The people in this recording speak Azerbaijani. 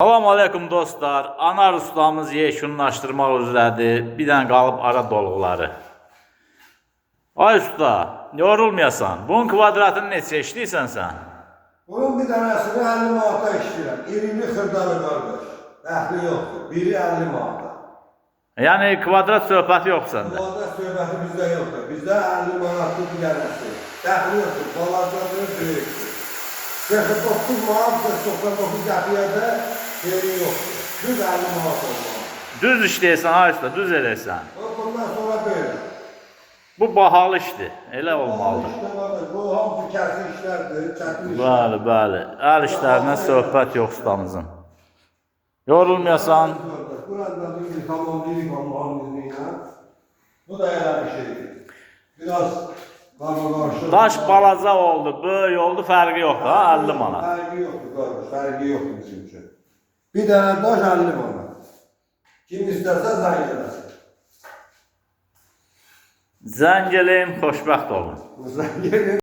Salam aleyküm dostlar. Anar ustamız yekunlaşdırmaq üzrədir. Bir dənə qalıb ara dolğuları. Ay usta, yorulmayasan. Bunun kvadratını neçə işləyirsən sən? Bunun bir dənəsini 50 manata işləyirəm. İrini xırdalı qardaş. Dəxli yoxdur. Biri 50 manata. Yəni kvadrat söhbəti yoxdur səndə. Kvadrat söhbəti bizdə yoxdur. Bizdə 50 manatlı bir dənəsi. Dəxli yoxdur. Balacadır, böyükdür. 49 manat, 99 qəpiyyədə yeri yoxdur. Düz 50 manat olmalı. Düz işləyirsən ay usta, düz eləyirsən. Bundan sonra böyle. Bu bahalı işdir. Elə olmalıdır. Bu hamısı kəsin işlərdir, çətin işlər. Bəli, bəli. Əl işlərindən söhbət yox ustamızın. Yorulmayasan. Burada bir tamamlayıp Allah'ın izniyle. Bu da elə bir şeydir. Biraz karşı. Daş balaca oldu, böyük oldu, fərqi yoxdur ha, 50 manat. Fərqi yoxdur qardaş, fərqi yoxdur bizim üçün. Bir dənə daş 50 manat. Kim istərsə zəng eləsin. Zəng eləyin, xoşbəxt olun. Zəng eləyin.